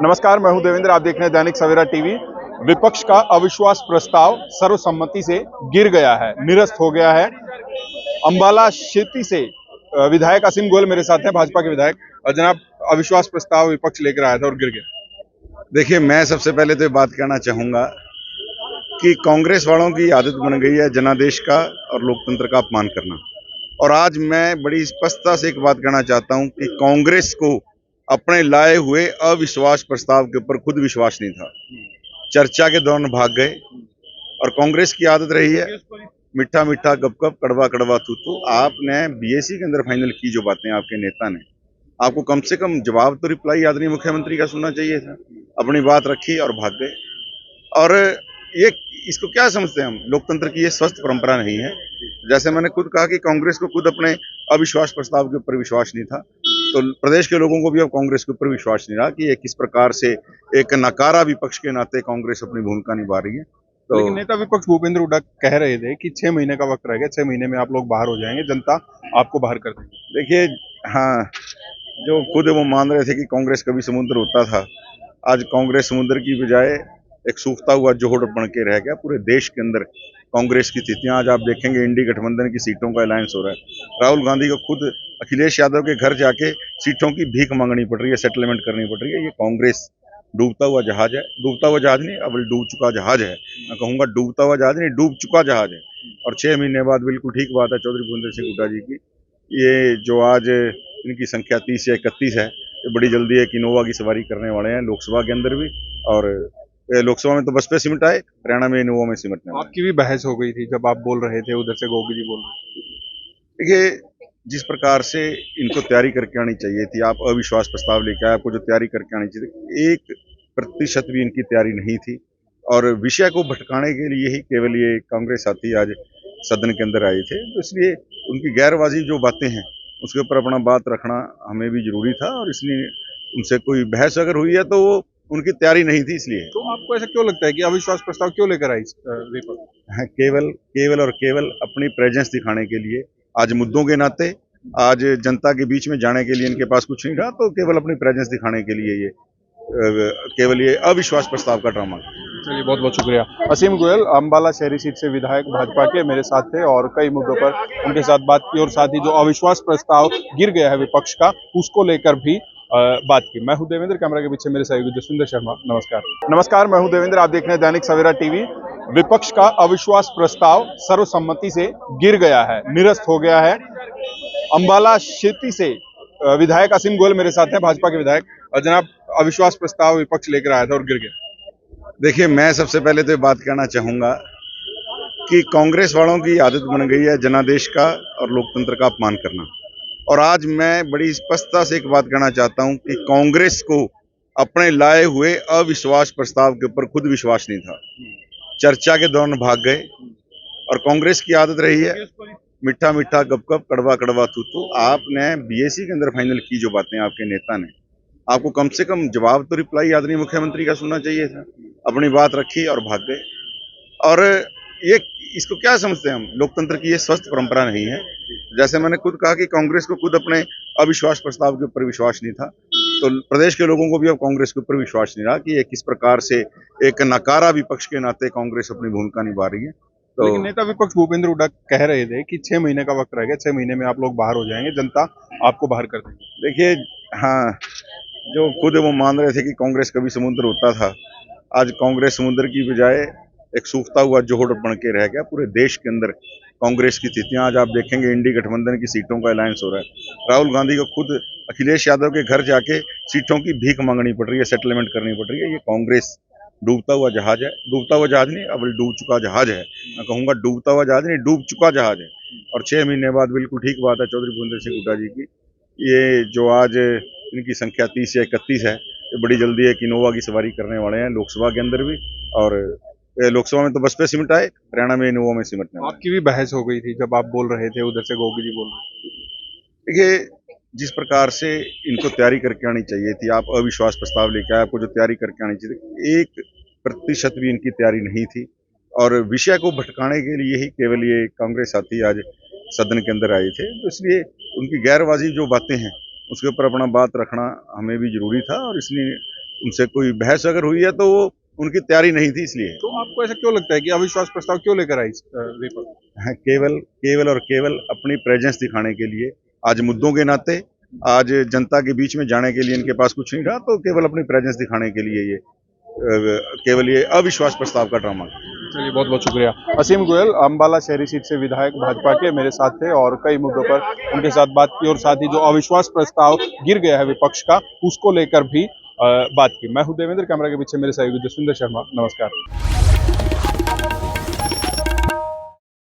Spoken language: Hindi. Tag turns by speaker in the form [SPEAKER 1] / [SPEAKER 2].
[SPEAKER 1] नमस्कार, मैं हूं देवेंद्र। आप देख रहे हैं दैनिक सवेरा टीवी। विपक्ष का अविश्वास प्रस्ताव सर्वसम्मति से गिर गया है, निरस्त हो गया है। अंबाला क्षेत्र से विधायक असीम गोयल मेरे साथ हैं, भाजपा के विधायक। और जनाब, अविश्वास प्रस्ताव विपक्ष लेकर आया था और गिर गया।
[SPEAKER 2] देखिए, मैं सबसे पहले तो ये बात कहना चाहूंगा कि कांग्रेस वालों की आदत बन गई है जनादेश का और लोकतंत्र का अपमान करना। और आज मैं बड़ी स्पष्टता से एक बात कहना चाहता हूं कि कांग्रेस को अपने लाए हुए अविश्वास प्रस्ताव के ऊपर खुद विश्वास नहीं था। चर्चा के दौरान भाग गए। और कांग्रेस की आदत रही है मीठा मीठा गप गप, कड़वा कड़वा तू तू। आपने बीएससी के अंदर फाइनल की जो बातें आपके नेता ने, आपको कम से कम जवाब तो रिप्लाई आदरणीय मुख्यमंत्री का सुनना चाहिए था। अपनी बात रखी और भाग गए। और ये इसको क्या समझते हैं हम? लोकतंत्र की ये स्वस्थ परंपरा नहीं है। जैसे मैंने खुद कहा कि कांग्रेस को खुद अपने अविश्वास प्रस्ताव के ऊपर विश्वास नहीं था, तो प्रदेश के लोगों को भी अब कांग्रेस के ऊपर विश्वास नहीं रहा कि ये किस प्रकार से एक नकारा विपक्ष के नाते कांग्रेस अपनी भूमिका निभा रही है। तो
[SPEAKER 1] लेकिन नेता विपक्ष भूपेंद्र हुड्डा कह रहे थे कि 6 महीने का वक्त रह गया, 6 महीने में आप लोग बाहर हो जाएंगे, जनता आपको बाहर कर देगी।
[SPEAKER 2] देखिए, हाँ, जो खुद वो मान रहे थे कि कांग्रेस कभी समुद्र होता था, आज कांग्रेस समुद्र की बजाय एक सूखता हुआ जोहड़ बन के रह गया। पूरे देश के अंदर कांग्रेस की स्थितियां आज आप देखेंगे, इंडी गठबंधन की सीटों का अलायंस हो रहा है। राहुल गांधी को खुद अखिलेश यादव के घर जाके सीटों की भीख मांगनी पड़ रही है, सेटलमेंट करनी पड़ रही है। ये कांग्रेस डूबता हुआ जहाज है। डूबता हुआ जहाज नहीं, अब डूब चुका जहाज है। मैं कहूंगा डूबता हुआ जहाज नहीं, डूब चुका जहाज है। और 6 महीने बाद, बिल्कुल ठीक बात है चौधरी भूपेंद्र सिंह हुड्डा जी की, ये जो आज इनकी संख्या 30 या 31 है, ये बड़ी जल्दी एक इनोवा की सवारी करने वाले हैं लोकसभा के अंदर भी। और लोकसभा में तो बस पे सिमट आए, हरियाणा में इनोवा में सिमटने वाले।
[SPEAKER 1] आपकी भी बहस हो गई थी जब आप बोल रहे थे, उधर से गोगी जी बोल रहे थे।
[SPEAKER 2] देखिए, जिस प्रकार से इनको तैयारी करके आनी चाहिए थी, आप अविश्वास प्रस्ताव लेके आए, आपको जो तैयारी करके आनी चाहिए थी, 1% भी इनकी तैयारी नहीं थी। और विषय को भटकाने के लिए ही केवल ये कांग्रेस साथी आज सदन के अंदर आए थे। तो इसलिए उनकी गैरवाजी जो बातें हैं, उसके ऊपर अपना बात रखना हमें भी जरूरी था। और इसलिए उनसे कोई बहस अगर हुई है तो वो उनकी तैयारी नहीं थी, इसलिए।
[SPEAKER 1] तो आपको ऐसा क्यों लगता है कि अविश्वास प्रस्ताव क्यों लेकर आई विपक्ष?
[SPEAKER 2] केवल केवल और केवल अपनी प्रेजेंस दिखाने के लिए, आज मुद्दों के नाते, आज जनता के बीच में जाने के लिए इनके पास कुछ नहीं रहा, तो केवल अपनी प्रेजेंस दिखाने के लिए ये केवल ये अविश्वास प्रस्ताव का ड्रामा।
[SPEAKER 1] चलिए, बहुत बहुत शुक्रिया। असीम गोयल अंबाला शहरी सीट से विधायक भाजपा के मेरे साथ थे और कई मुद्दों पर उनके साथ बात की, और साथ ही जो अविश्वास प्रस्ताव गिर गया है विपक्ष का, उसको लेकर भी बात की। मैं हूं देवेंद्र, कैमरा के पीछे मेरे सहयोगी जसविंदर शर्मा। नमस्कार, मैं हूं देवेंद्र। आप देख रहे हैं दैनिक सवेरा टीवी। विपक्ष का अविश्वास प्रस्ताव सर्वसम्मति से गिर गया है, निरस्त हो गया है। अंबाला क्षेत्र से विधायक असीम गोयल मेरे साथ हैं, भाजपा के विधायक। और जनाब, अविश्वास प्रस्ताव विपक्ष लेकर आया था और गिर गया।
[SPEAKER 2] देखिए, मैं सबसे पहले तो ये बात कहना चाहूंगा कि कांग्रेस वालों की आदत बन गई है जनादेश का और लोकतंत्र का अपमान करना। और आज मैं बड़ी स्पष्टता से एक बात कहना चाहता हूं कि कांग्रेस को अपने लाए हुए अविश्वास प्रस्ताव के ऊपर खुद विश्वास नहीं था। चर्चा के दौरान भाग गए। और कांग्रेस की आदत रही है मीठा मीठा गप गप, कड़वा कड़वा तू तू। आपने बीएससी के अंदर फाइनल की जो बातें आपके नेता ने, आपको कम से कम जवाब तो रिप्लाई आदरणीय मुख्यमंत्री का सुनना चाहिए था। अपनी बात रखी और भाग गए। और ये इसको क्या समझते हैं हम? लोकतंत्र की ये स्वस्थ परंपरा नहीं है। जैसे मैंने खुद कहा कि कांग्रेस को खुद अपने अविश्वास प्रस्ताव के ऊपर विश्वास नहीं था, तो प्रदेश के लोगों को भी अब कांग्रेस के ऊपर विश्वास नहीं रहा कि ये किस प्रकार से एक नकारा विपक्ष के नाते कांग्रेस अपनी भूमिका निभा रही है। तो
[SPEAKER 1] लेकिन नेता विपक्ष भूपेंद्र हुड्डा कह रहे थे कि 6 महीने का वक्त रह गया, 6 महीने में आप लोग बाहर हो जाएंगे, जनता आपको बाहर कर देगी।
[SPEAKER 2] देखिए, हाँ, जो खुद वो मान रहे थे कि कांग्रेस कभी समुद्र होता था, आज कांग्रेस समुद्र की बजाय एक सूखता हुआ जोहड़ बन के रह गया। पूरे देश के अंदर कांग्रेस की स्थितियां आज आप देखेंगे, इंडी गठबंधन की सीटों का अलायंस हो रहा है। राहुल गांधी को खुद अखिलेश यादव के घर जाके सीटों की भीख मांगनी पड़ रही है, सेटलमेंट करनी पड़ रही है। ये कांग्रेस डूबता हुआ जहाज है। डूबता हुआ जहाज नहीं, अब डूब चुका जहाज है। मैं कहूंगा डूबता हुआ जहाज नहीं, डूब चुका जहाज है। और 6 महीने बाद, बिल्कुल ठीक बात है चौधरी भूपेंद्र सिंह हुड्डा जी की, ये जो आज इनकी संख्या 30 या 31 है, ये बड़ी जल्दी एक इनोवा की सवारी करने वाले हैं लोकसभा के अंदर भी। और लोकसभा में तो बस पे सिमट आए, हरियाणा में इनोवा में सिमटने वाले।
[SPEAKER 1] आपकी भी बहस हो गई थी जब आप बोल रहे थे, उधर से गोगी जी बोल रहे थे।
[SPEAKER 2] देखिए, जिस प्रकार से इनको तैयारी करके आनी चाहिए थी, आप अविश्वास प्रस्ताव लेके आए, आपको जो तैयारी करके आनी चाहिए थी, 1% भी इनकी तैयारी नहीं थी। और विषय को भटकाने के लिए ही केवल ये कांग्रेस साथी आज सदन के अंदर आए थे। तो इसलिए उनकी गैरवाजी जो बातें हैं, उसके ऊपर अपना बात रखना हमें भी जरूरी था। और इसलिए उनसे कोई बहस अगर हुई है तो वो उनकी तैयारी नहीं थी, इसलिए
[SPEAKER 1] तो आपको ऐसा क्यों लगता है कि अविश्वास प्रस्ताव क्यों लेकर आई विपक्ष?
[SPEAKER 2] केवल और केवल अपनी प्रेजेंस दिखाने के लिए, आज मुद्दों के नाते, आज जनता के बीच में जाने के लिए इनके पास कुछ नहीं रहा, तो केवल अपनी प्रेजेंस दिखाने के लिए ये केवल ये अविश्वास प्रस्ताव का ड्रामा।
[SPEAKER 1] चलिए, बहुत बहुत शुक्रिया। असीम गोयल अम्बाला शहरी सीट से विधायक भाजपा के मेरे साथ थे और कई मुद्दों पर उनके साथ बात की और साथ ही जो अविश्वास प्रस्ताव गिर गया है विपक्ष का, उसको लेकर भी बात की। मैं हूं देवेंद्र, कैमरा के पीछे मेरे सहयोगी जसविंदर शर्मा। नमस्कार।